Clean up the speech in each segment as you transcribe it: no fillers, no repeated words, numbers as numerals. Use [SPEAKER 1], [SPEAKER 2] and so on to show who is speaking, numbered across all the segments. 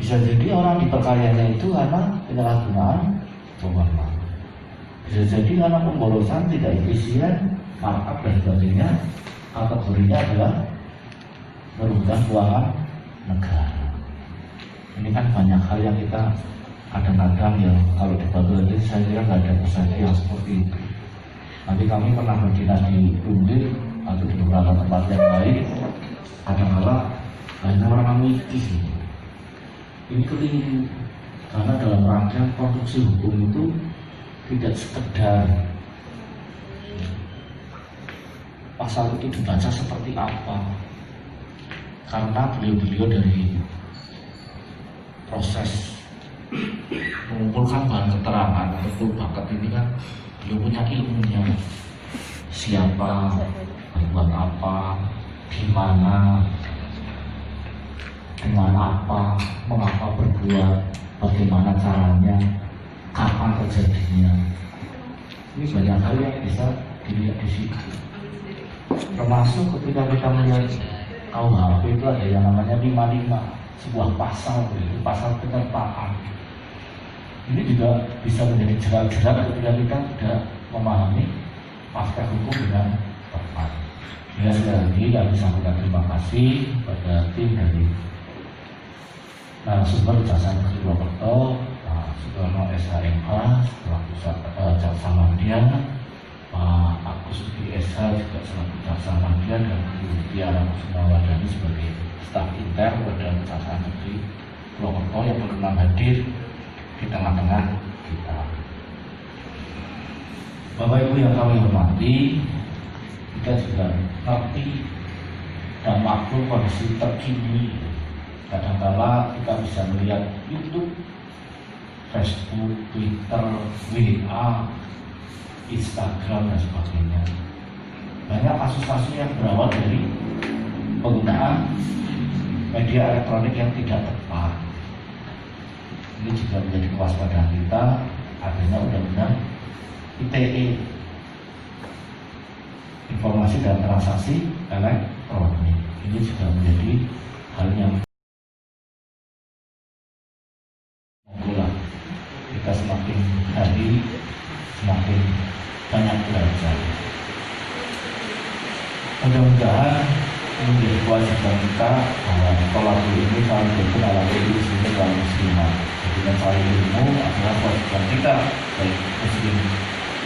[SPEAKER 1] Bisa jadi orang diperkayanya itu karena penyalahgunaan wewenang. Bisa jadi karena pemborosan tidak efisien, markup dan sebagainya. Kategorinya adalah merugikan keuangan negara. Ini kan banyak hal yang kita kadang-kadang ya kalau dibagi saya kira nggak ada persepsi yang seperti itu. Nanti kami pernah berdinas di Undir atau di beberapa tempat yang lain, kadang-kadang banyak orang mikir ini keliru karena dalam rangkaian konstruksi hukum itu tidak sekedar pasal itu dibaca seperti apa, karena beliau-beliau dari proses mengumpulkan bahan keterangan untuk bakat ini kan beliau punya ilmunya, siapa, berbuat apa, di mana, dengan apa, mengapa berbuat, bagaimana caranya, kapan terjadinya. Ini banyak hal yang bisa dilihat di situ. Termasuk ketika kita melihat KUHP itu ada yang namanya 55, sebuah pasal, itu pasal penyertaan. Ini juga bisa menjadi jerat-jerat ketika kita tidak memahami aspek hukum dengan tepat. Ya, sekali lagi kami sampaikan terima kasih pada tim dari narasumber Kejaksaan Negeri Purwokerto, Pak Sutono SHMH, selaku Jaksa Madya, Pak Agus Sudi SH juga selaku Jaksa Madya, dan Bu Tiara Kusumawardhani sebagai staf inter pada Kejaksaan Negeri Purwokerto yang berkenan hadir di tengah-tengah kita. Bapak Ibu yang kami hormati, kita juga ngerti dan maklum kondisi terkini. Kadang-kala kita bisa melihat YouTube, Facebook, Twitter, WA, Instagram dan sebagainya. Banyak kasus-kasus yang berawal dari penggunaan media elektronik yang tidak tepat. Ini juga menjadi kewaspadaan kita adanya undang-undang ITE, informasi dan transaksi elektronik. Ini juga menjadi hal yang kita semakin hari semakin banyak belajar. Mudah-mudahan menjadi kewajiban kita bahwa pelaku ini kalau berkenalan diri sini dalam muslimah. Jadi mencari ilmu adalah kewajiban kita, baik muslim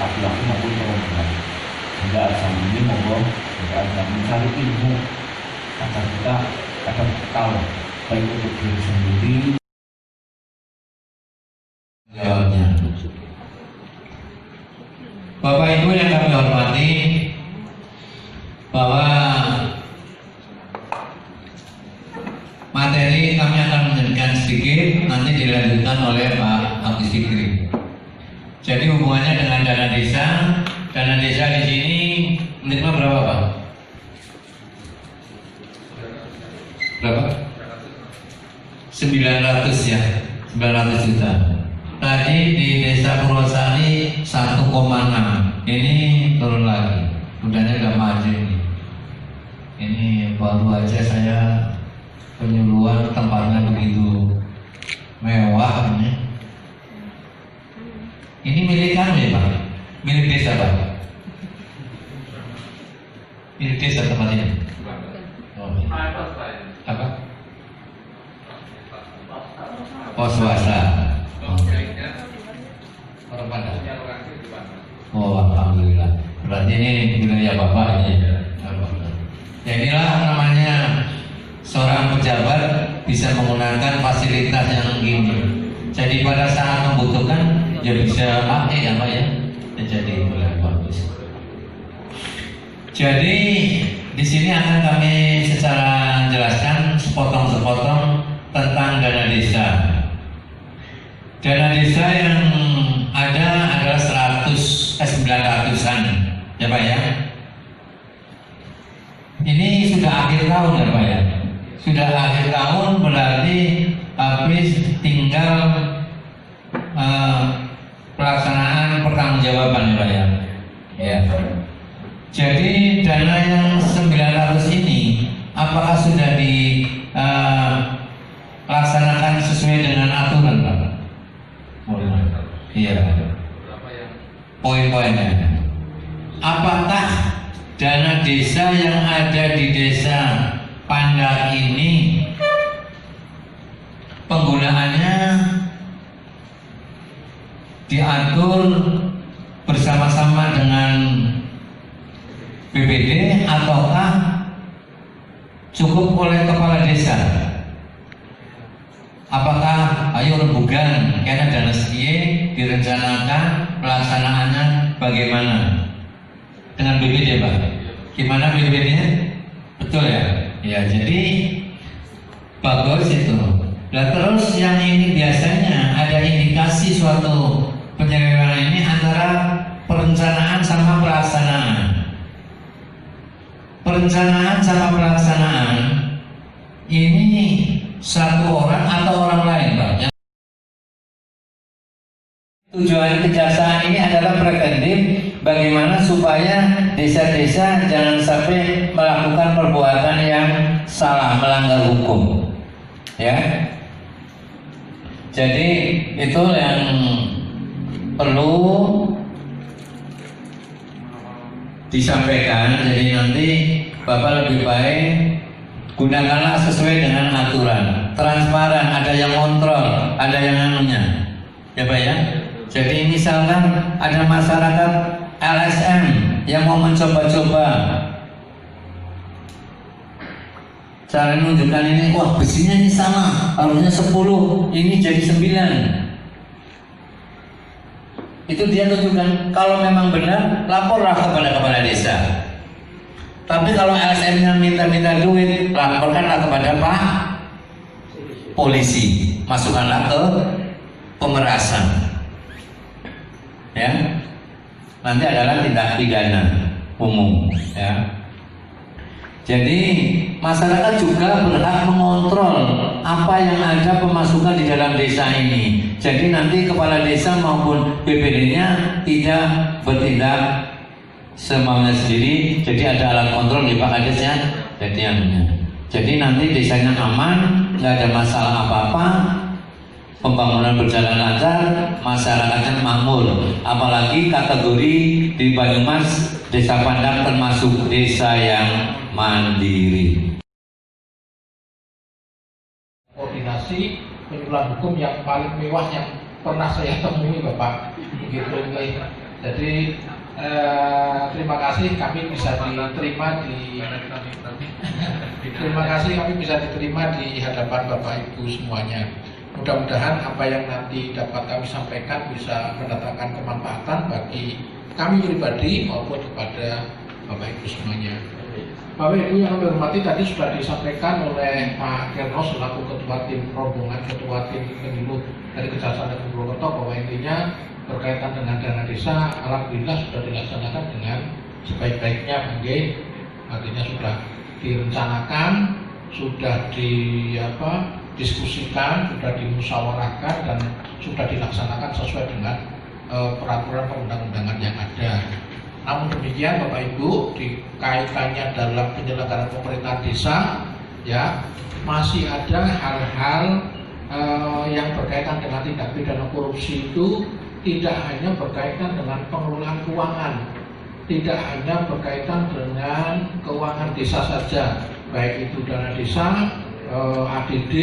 [SPEAKER 1] laki-laki maupun perempuan. Sehingga asal ini monggo kita akan mencari ilmu agar kita akan bekal baik untuk diri sendiri.
[SPEAKER 2] Jawabnya. Bapak Ibu yang kami hormati, bahwa materi kami akan menjelaskan sedikit, nanti dilanjutkan oleh Pak Agus Fikri. Jadi hubungannya dengan dana desa. Dana desa di sini menitnya berapa Pak? Berapa? 900 ya, 900 juta. Tadi di Desa Purwosari 1,6. Ini turun lagi. Udahnya udah maju ini. Ini baru aja saya penyuluhan, tempatnya begitu mewah ini. Ini milik kami Pak. Milik desa Pak. Milik desa tempat ini. Oh, apa? Oh, swasta. Oh, alhamdulillah. Berarti ini wilayah Bapak ini. Ya inilah namanya seorang pejabat bisa menggunakan fasilitas yang gini. Jadi pada saat membutuhkan ya bisa pakai ya Pak ya. Jadi mulai bagus. Jadi di sini akan kami secara jelaskan sepotong-sepotong tentang dana desa. Dana desa yang ada adalah 900-an ya Pak ya. Ini sudah akhir tahun ya Pak ya. Sudah akhir tahun berarti habis tinggal pelaksanaan pertanggungjawaban ya Pak ya. Ya. Jadi dana yang 900 ini apakah sudah dilaksanakan sesuai dengan aturan, Pak. Iya. Poin-poinnya. Apakah dana desa yang ada di desa Pandak ini penggunaannya diatur bersama-sama dengan BPD ataukah cukup oleh kepala desa? Apakah ayo rembugan karena dana sekian direncanakan pelaksanaannya bagaimana dengan BPD, Pak? Gimana BPD-nya? Betul ya? Ya, jadi bagus itu. Nah, terus yang ini biasanya ada indikasi suatu penyelewengan ini antara perencanaan sama pelaksanaan. Perencanaan sama pelaksanaan ini satu orang atau orang lain, Pak. Tujuan kejaksaan ini adalah preventif, bagaimana supaya desa-desa jangan sampai melakukan perbuatan yang salah, melanggar hukum. Ya. Jadi itu yang perlu disampaikan. Jadi nanti Bapak lebih baik gunakanlah sesuai dengan aturan, transparan, ada yang kontrol, ada yang anunya, ya Pak ya. Jadi misalkan ada masyarakat LSM yang mau mencoba-coba, cara menunjukkan ini, wah besinya ini sama, harusnya 10, ini jadi 9. Itu dia tunjukkan. Kalau memang benar, laporlah kepada kepala desa. Tapi kalau LSM-nya minta duit, laporkanlah kepada Pak Polisi, masukkanlah ke pemerasan. Ya, nanti adalah tindak pidana umum. Ya, jadi masyarakat juga berhak mengontrol apa yang ada pemasukan di dalam desa ini. Jadi nanti kepala desa maupun BPD-nya tidak bertindak semaunya sendiri. Jadi ada alat kontrol di Pak Kades ya. Jadi nanti desanya aman, nggak ada masalah apa-apa, pembangunan berjalan lancar, masyarakatnya makmur. Apalagi kategori di Banyumas, Desa Pandak termasuk desa yang mandiri.
[SPEAKER 3] Koordinasi penyuluhan hukum yang paling mewah yang pernah saya temui, Bapak. Begitu. Jadi terima kasih kami bisa diterima di hadapan Bapak Ibu semuanya. Mudah-mudahan apa yang nanti dapat kami sampaikan bisa mendatangkan kemanfaatan bagi kami pribadi maupun kepada Bapak Ibu semuanya. Bapak Ibu yang kami hormati, tadi sudah disampaikan oleh Pak Kerno selaku Ketua Tim Rombongan, Ketua Tim Pemilu dari Kejaksaan Negeri Purwokerto, bahwa intinya berkaitan dengan dana desa, alhamdulillah sudah dilaksanakan dengan sebaik-baiknya, artinya sudah direncanakan, sudah diskusikan, sudah dimusyawarahkan, dan sudah dilaksanakan sesuai dengan peraturan perundang-undangan yang ada. Namun demikian Bapak Ibu, dikaitannya dalam penyelenggaraan pemerintahan desa, ya masih ada hal-hal yang berkaitan dengan tindak pidana korupsi itu tidak hanya berkaitan dengan pengelolaan keuangan, tidak hanya berkaitan dengan keuangan desa saja, baik itu dana desa, ADD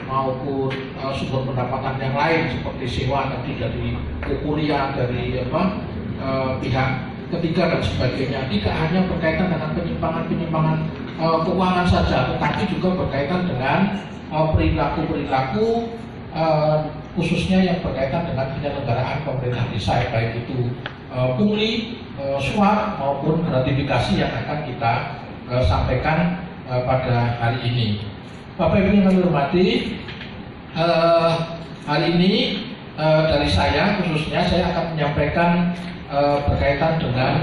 [SPEAKER 3] maupun sumber pendapatan yang lain seperti sewa tadi dari kuliah, dari pihak ketiga dan sebagainya. Tidak hanya berkaitan dengan penyimpangan keuangan saja, tetapi juga berkaitan dengan perilaku khususnya yang berkaitan dengan penyelenggaraan pemerintahan desa, baik itu pungli, suap maupun gratifikasi yang akan kita sampaikan pada hari ini. Bapak Ibu yang kami hormati, hari ini dari saya khususnya saya akan menyampaikan berkaitan dengan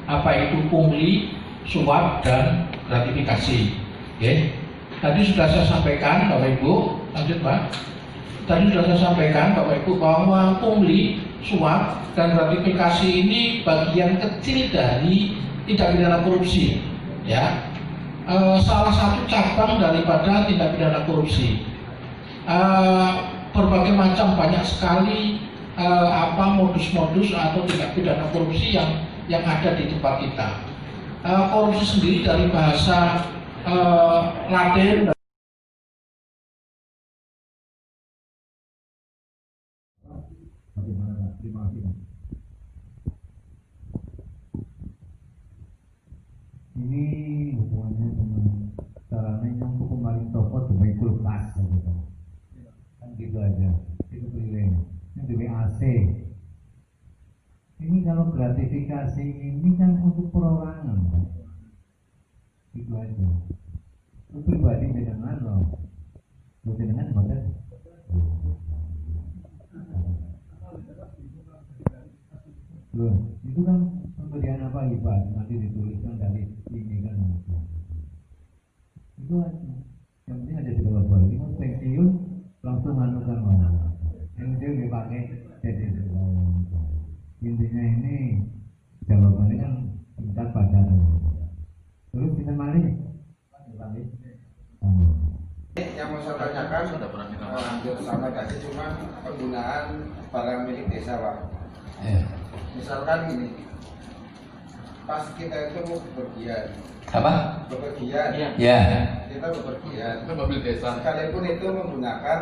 [SPEAKER 3] apa itu pungli, suap, dan gratifikasi. Okay. Tadi sudah saya sampaikan Bapak Ibu, lanjut Pak. Tadi sudah saya sampaikan Bapak Ibu bahwa pungli, suap, dan gratifikasi ini bagian kecil dari tindak pidana korupsi. Ya, salah satu cabang daripada tindak pidana korupsi. berbagai macam banyak sekali modus-modus atau tindak pidana korupsi yang ada di tempat kita. Korupsi sendiri dari bahasa Latin.
[SPEAKER 4] Ini hubungannya dengan caranya yang kembali toko demi kulkas gitu. Kan gitu aja, itu keliling. Ini demi AC. Ini kalau gratifikasi ini kan untuk perorangan, itu aja. Itu pribadi dengan loh, dengan bukan. Loh, itu kan pemberian apa hibah nanti dituliskan dari ini kan itu aja. Yang penting ada di bawah ini mau pensiun langsung anukan mau yang dia dipakai jadi intinya ini jawabannya kan tingkat pacaran. Terus kita mari
[SPEAKER 5] yang mau saya tanyakan hampir sama tadi, cuma penggunaan barang milik desa, Pak. Misalkan gini, pas kita itu mau bepergian,
[SPEAKER 2] Ya.
[SPEAKER 5] kita bepergian, itu mobil desa, sekalipun itu menggunakan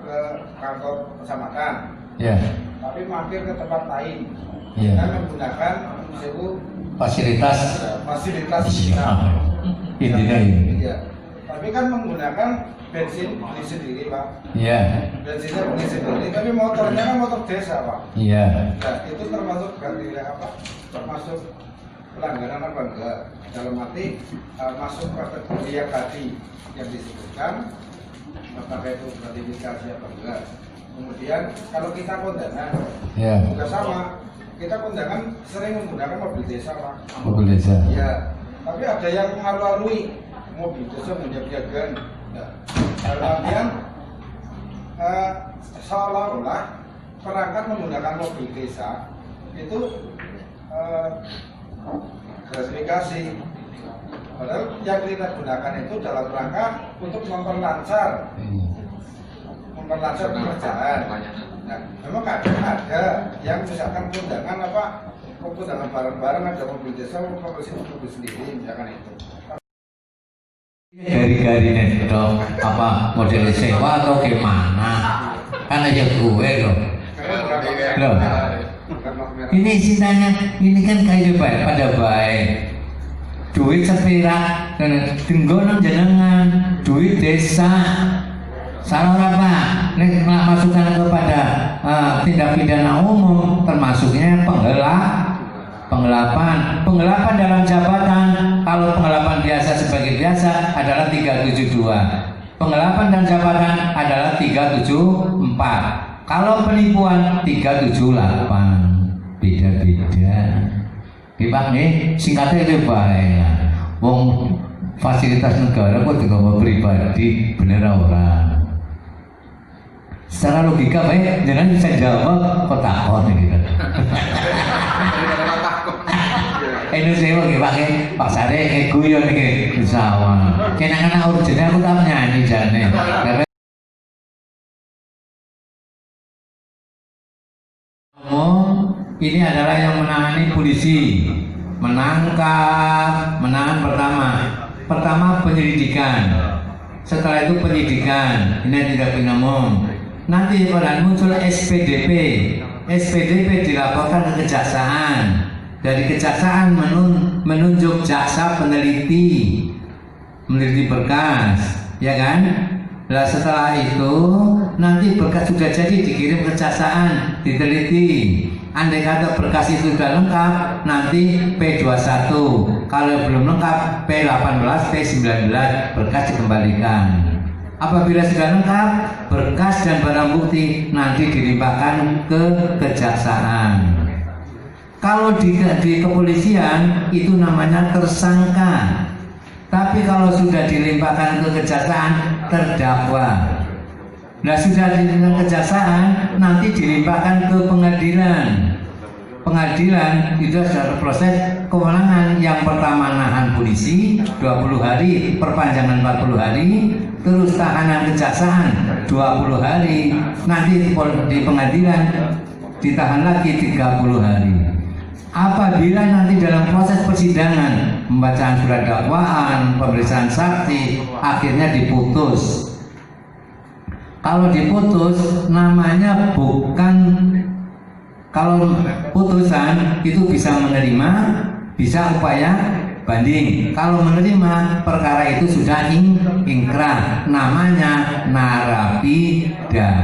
[SPEAKER 5] ke kantor kecamatan, tapi mampir ke tempat lain, kan menggunakan
[SPEAKER 2] Fasilitas
[SPEAKER 5] desa.
[SPEAKER 2] intinya ini.
[SPEAKER 5] Iya. Tapi kan menggunakan bensin beli sendiri, Pak. Bensinnya beli sendiri, tapi motornya kan motor desa, Pak. Nah, itu termasuk termasuk pelanggaran apa enggak? Dalam arti masuk kategori yang tadi yang disebutkan, apakah itu gratifikasi apa enggak? Kemudian kalau kita kondangan, juga sama. Kita kondangan sering menggunakan mobil desa, Pak.
[SPEAKER 2] Mobil desa.
[SPEAKER 5] Iya. Tapi ada yang mengalu-alui mobil desa menjaga-jagaan. Nah, dalam artian seolah-olah perangkat menggunakan mobil desa itu gratifikasi. Padahal yang kita gunakan itu dalam rangka untuk memperlancar pekerjaan. Nah, memang kadang ada yang misalkan kondangan kondangan bareng-bareng ada mobil desa, mobil sendiri, misalkan itu.
[SPEAKER 2] Dari dong, apa model sewa atau gimana? Kan aja gue loh. Ini sintanya, ini kan kayak baik pada baik. Duit sepira, tenggonan jenengan, duit desa. Salah apa? Nek masukkan kepada tindak pidana umum, termasuknya penggelapan dalam jabatan. Kalau penggelapan biasa sebagai biasa adalah 372. Penggelapan dan jabatan adalah 374. Kalau penipuan 378. Beda-beda. Gimana nih? Singkatnya itu baik. Wong fasilitas negara kok digawa pribadi, bener orang. Secara logika baik, jangan bisa jawab kok takut gitu. Indonesia lagi pakai pasarnya kayak guyon nih sama. Kena urgennya aku tak nyanyi jane. Ini adalah yang menangani polisi, menahan pertama penyelidikan, setelah itu penyidikan, ini tidak pidana umum. Nanti pada muncul SPDP dilaporkan ke kejaksaan. Dari kejaksaan menunjuk jaksa peneliti berkas, ya kan? Nah setelah itu nanti berkas sudah jadi dikirim ke kejaksaan, diteliti. Andai kata berkas itu sudah lengkap, nanti P21. Kalau belum lengkap, P18, P19 berkas dikembalikan. Apabila sudah lengkap, berkas dan barang bukti nanti dilimpahkan ke kejaksaan. Kalau di kepolisian itu namanya tersangka. Tapi kalau sudah dilimpahkan ke kejaksaan, terdakwa. Nah sudah dilimpahkan ke kejaksaan, nanti dilimpahkan ke pengadilan. Pengadilan itu adalah proses kewenangan. Yang pertama nahan polisi 20 hari, perpanjangan 40 hari, terus tahanan kejaksaan
[SPEAKER 6] 20 hari, nanti di pengadilan ditahan lagi 30 hari. Apabila nanti dalam proses persidangan, pembacaan surat dakwaan, pemeriksaan saksi, akhirnya diputus. Kalau diputus, namanya bukan, kalau putusan itu bisa menerima, bisa upaya banding. Kalau menerima, perkara itu sudah ingkrah, namanya narapidana.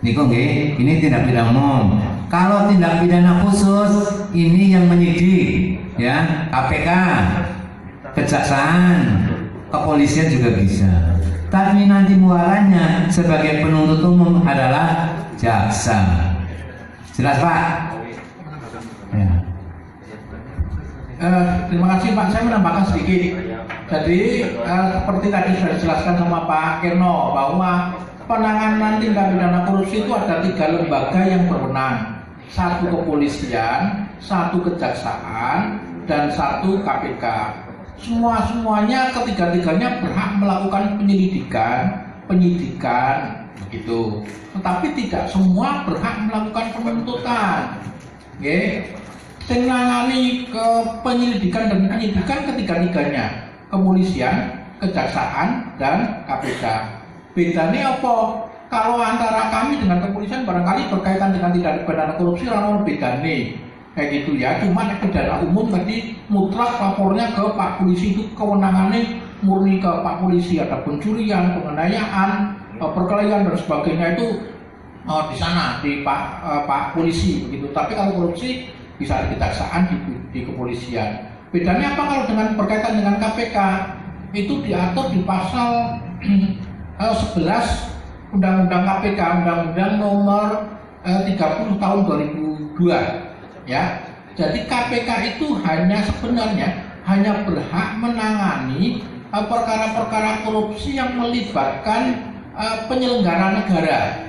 [SPEAKER 6] Niku nggih, ini tindak pidana umum. Kalau tindak pidana khusus, ini yang menyidik, ya, KPK, kejaksaan, kepolisian juga bisa. Tapi nanti muaranya sebagai penuntut umum adalah jaksa. Jelas Pak? Ya.
[SPEAKER 3] Terima kasih Pak, saya menambahkan sedikit. Jadi seperti tadi sudah dijelaskan sama Pak Kirno bahwa penanganan tindak pidana korupsi itu ada 3 lembaga yang berwenang. 1 kepolisian, 1 kejaksaan, dan 1 KPK. Semuanya ketiga-tiganya berhak melakukan penyelidikan, penyidikan, begitu. Tetapi tidak semua berhak melakukan penuntutan. Oke. Menangani ke penyelidikan dan penyidikan ketiga-tiganya, kepolisian, kejaksaan, dan KPK. Bedanya apa? Kalau antara kami dengan kepolisian barangkali berkaitan dengan tindak pidana korupsi orang bedane kayak gitu ya. Cuma pidana umum tadi mutlak lapornya ke Pak Polisi, itu kewenangannya murni ke Pak Polisi. Ada pencurian, penganiayaan, perkelahian dan sebagainya itu di sana di Pak Polisi begitu. Tapi kalau korupsi bisa di kejaksaan, di kepolisian. Bedanya apa kalau dengan berkaitan dengan KPK? Itu diatur di pasal 11 Undang-Undang KPK, Undang-Undang nomor 30 tahun 2002 ya. Jadi KPK itu sebenarnya hanya berhak menangani perkara-perkara korupsi yang melibatkan penyelenggara negara.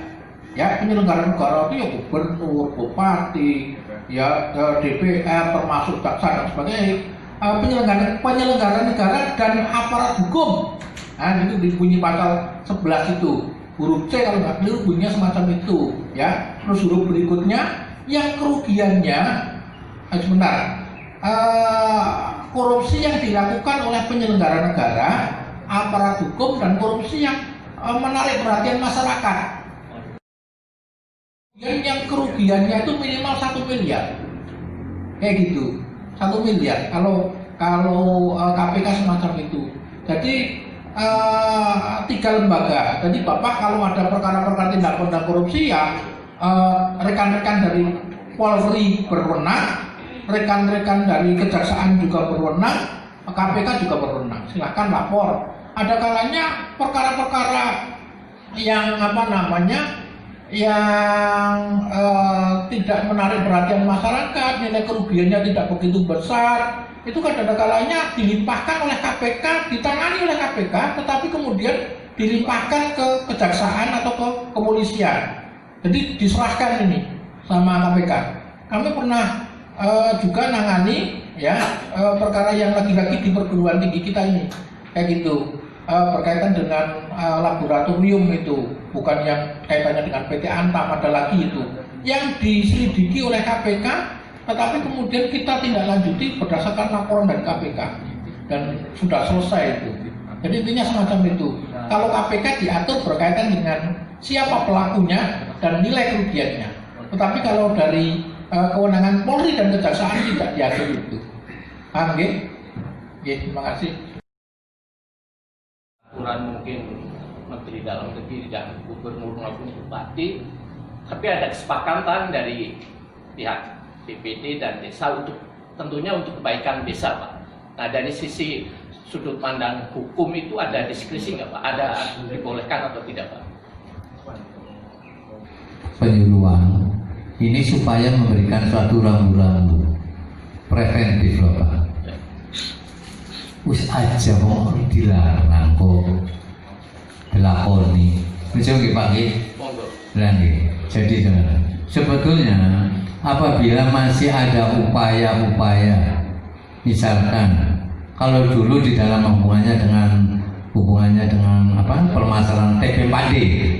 [SPEAKER 3] Ya, penyelenggara negara itu ya gubernur, bupati, ya DPR termasuk jaksa dan sebagainya. Penyelenggara negara dan aparat hukum. Nah, itu dibunyi pasal 11 itu. Huruf C kalau nggak keliru bunyinya semacam itu, ya. Terus huruf berikutnya yang kerugiannya, korupsi yang dilakukan oleh penyelenggara negara, aparat hukum, dan korupsi yang menarik perhatian masyarakat. Yang kerugiannya itu minimal 1 miliar, kayak gitu, 1 miliar. Kalau KPK semacam itu. Jadi 3 lembaga. Jadi Bapak kalau ada perkara-perkara tindak pidana korupsi ya rekan-rekan dari Polri berwenang, rekan-rekan dari Kejaksaan juga berwenang, KPK juga berwenang. Silahkan lapor. Ada kalanya perkara-perkara yang tidak menarik perhatian masyarakat, nilai kerugiannya tidak begitu besar. Itu kan ada kalanya dilimpahkan oleh KPK, ditangani oleh KPK, tetapi kemudian dilimpahkan ke kejaksaan atau ke kepolisian. Jadi diserahkan ini sama KPK. Kami pernah juga nangani ya perkara yang lagi-lagi di perguruan tinggi kita ini, kayak gitu, berkaitan dengan laboratorium itu, bukan yang kaitannya dengan PT Antam, ada lagi itu yang diselidiki oleh KPK. Tetapi kemudian kita tindak lanjuti berdasarkan laporan dari KPK dan sudah selesai itu. Jadi intinya semacam itu. Kalau KPK diatur berkaitan dengan siapa pelakunya dan nilai kerugiannya. Tetapi kalau dari kewenangan Polri dan Kejaksaan tidak diatur itu. Paham nggih? Nggih, terima kasih.
[SPEAKER 7] Aturan mungkin Menteri Dalam Negeri dan Gubernur maupun Bupati, tapi ada kesepakatan dari pihak DPD dan desa tentunya untuk kebaikan desa, Pak. Nah, dari sisi sudut pandang hukum itu ada diskresi nggak, Pak? Ada dibolehkan atau tidak, Pak?
[SPEAKER 6] Penyuluhan ini supaya memberikan suatu rambu-rambu preventif loh Pak. Wis aja mau dilarang kok dilakoni. Bisa nggih Pak nggih?
[SPEAKER 7] Monggo.
[SPEAKER 6] Lah nggih. Jadi sebetulnya apabila masih ada upaya-upaya, misalkan kalau dulu di dalam hubungannya dengan
[SPEAKER 2] hubungannya dengan apa permasalahan TP4D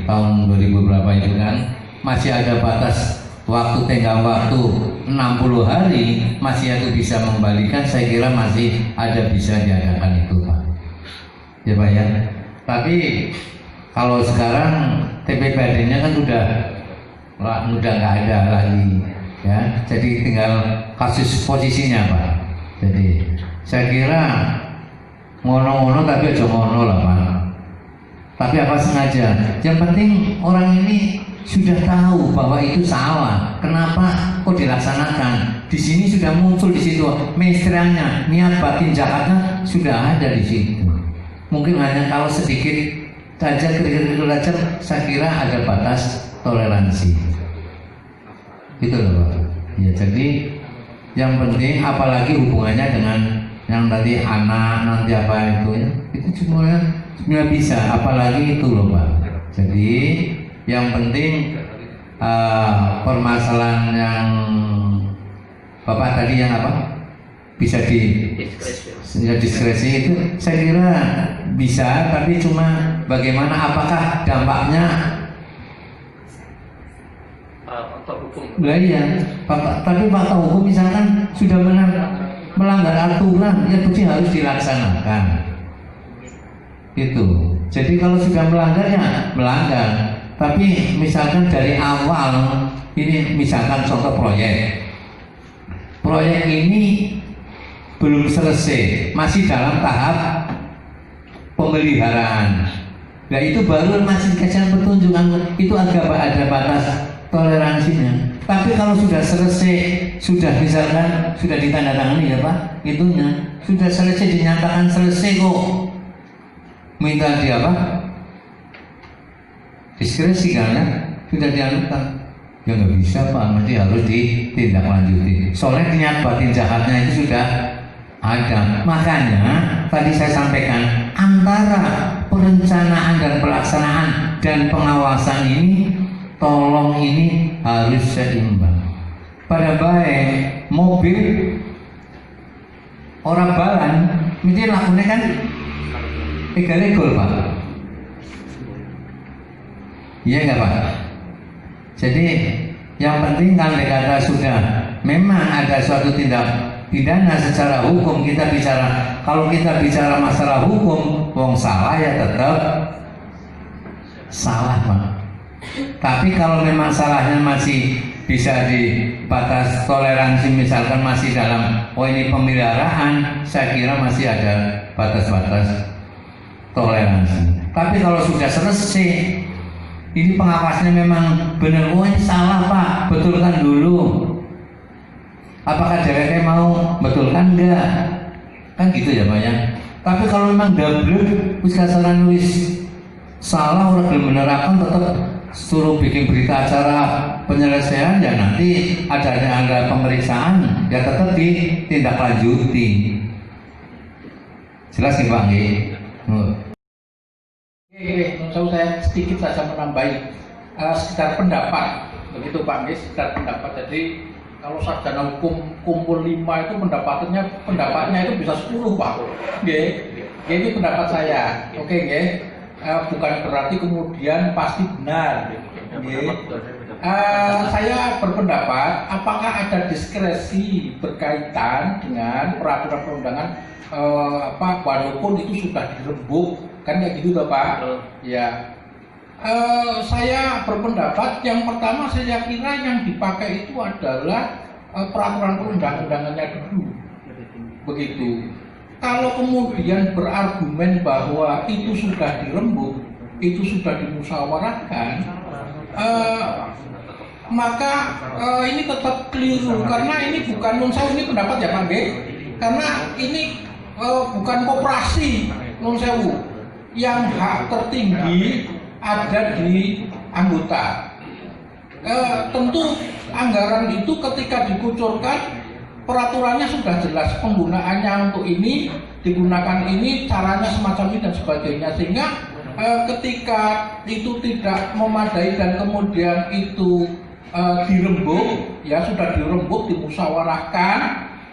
[SPEAKER 2] tahun 2000 berapa itu kan, masih ada batas waktu tenggang waktu 60 hari masih ada bisa mengembalikan, saya kira masih ada bisa diadakan itu Pak. Ya Pak ya. Tapi kalau sekarang TP4D-nya kan udah nggak ada lagi ya. Jadi tinggal kasus posisinya Pak. Jadi saya kira ngono-ngono tapi aja ngono lah Pak. Tapi apa sengaja? Yang penting orang ini sudah tahu bahwa itu salah. Kenapa kok dilaksanakan? Di sini sudah muncul di situ mestranya, niat batin jahatnya sudah ada di situ. Mungkin hanya kalau sedikit saja kira-kira saja, saya kira ada batas toleransi. Itu loh Pak. Ya jadi yang penting apalagi hubungannya dengan yang tadi anak nanti apa itu ya, itu semuanya bisa. Apalagi itu loh Pak. Jadi yang penting permasalahan yang Bapak tadi yang apa bisa diskresi itu saya kira bisa, tapi cuma bagaimana apakah dampaknya lah iya tapi fakta hukum misalkan sudah melanggar aturan ya pasti harus dilaksanakan itu. Jadi kalau sudah melanggar ya melanggar. Tapi misalkan dari awal ini misalkan contoh proyek ini belum selesai, masih dalam tahap pemeliharaan. Nah itu baru masih dikasih petunjukan, itu agak ada batas toleransinya. Tapi kalau sudah selesai, sudah misalkan sudah ditandatangani ya Pak, itunya sudah selesai, dinyatakan selesai kok, minta dia apa? Diskresi kan ya, sudah dianukan ya nggak bisa Pak, nanti harus ditindaklanjuti. Soalnya niat batin jahatnya itu sudah ada. Makanya tadi saya sampaikan antara perencanaan dan pelaksanaan dan pengawasan ini, tolong ini harus seimbang. Pada baik mobil orang balan, mesti lakunya kan legal Pak. Iya nggak Pak? Jadi yang penting kan kata sudah memang ada suatu tindak pidana secara hukum, kita bicara, kalau kita bicara masalah hukum, wong salah ya tetap salah Pak. Tapi kalau memang salahnya masih bisa di batas toleransi, misalkan masih dalam ini pemeliharaan, saya kira masih ada batas-batas toleransi. Tapi kalau sudah selesai, ini pengawasnya memang benar, ini salah Pak, betulkan dulu. Apakah DPP mau betulkan enggak? Kan gitu ya Pak ya. Tapi kalau memang double, wis kasaran wis salah, orang belum menerapkan, tetap suruh bikin berita acara penyelesaian, ya nanti ada pemeriksaan, ya tetap ditindaklanjuti. Jelas nih Pak?
[SPEAKER 3] Saya sedikit saja menambahi sekitar pendapat, begitu Pak Nggih, sekitar pendapat. Jadi kalau sarjana hukum kumpul 5 itu pendapatnya itu bisa 10 Pak. Nggih, ini pendapat saya. Oke nggih. Bukan berarti kemudian pasti benar. Nggih. Saya berpendapat apakah ada diskresi berkaitan dengan peraturan perundangan walaupun itu sudah dirembuk, kan kayak gitu toh Pak. Ya. Saya berpendapat yang pertama, saya kira yang dipakai itu adalah peraturan perundang-undangannya dulu. Begitu. Kalau kemudian berargumen bahwa itu sudah dirembuk, itu sudah dimusyawarahkan, maka ini tetap keliru, karena ini bukan ini pendapat ya Pak B, karena ini bukan koperasi yang hak tertinggi ada di anggota. Tentu anggaran itu ketika dikucurkan, peraturannya sudah jelas penggunaannya untuk ini, digunakan ini, caranya semacam ini dan sebagainya, sehingga ketika itu tidak memadai dan kemudian itu dirembuk, ya sudah dirembuk, dimusyawarahkan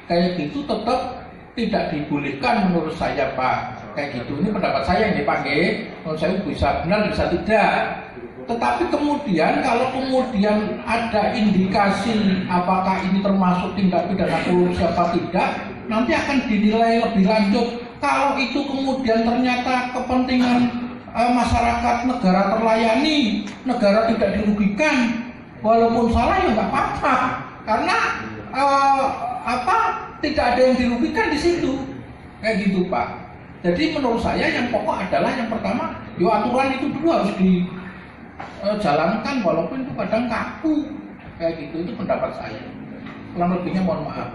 [SPEAKER 3] kayak gitu, tetap tidak dibolehkan menurut saya Pak. kayak gitu. Ini pendapat saya yang dipakai, menurut saya bisa benar bisa tidak. Tetapi kemudian kalau kemudian ada indikasi apakah ini termasuk tindak pidana korupsi apa tidak, nanti akan dinilai lebih lanjut. Kalau itu kemudian ternyata kepentingan masyarakat negara terlayani, negara tidak dirugikan, walaupun salah ya nggak apa-apa, karena tidak ada yang dirugikan di situ, kayak gitu Pak. Jadi menurut saya yang pokok adalah yang pertama, aturan itu dulu harus dijalankan walaupun itu kadang kaku, kayak gitu. Itu pendapat saya. Kurang lebihnya mohon maaf.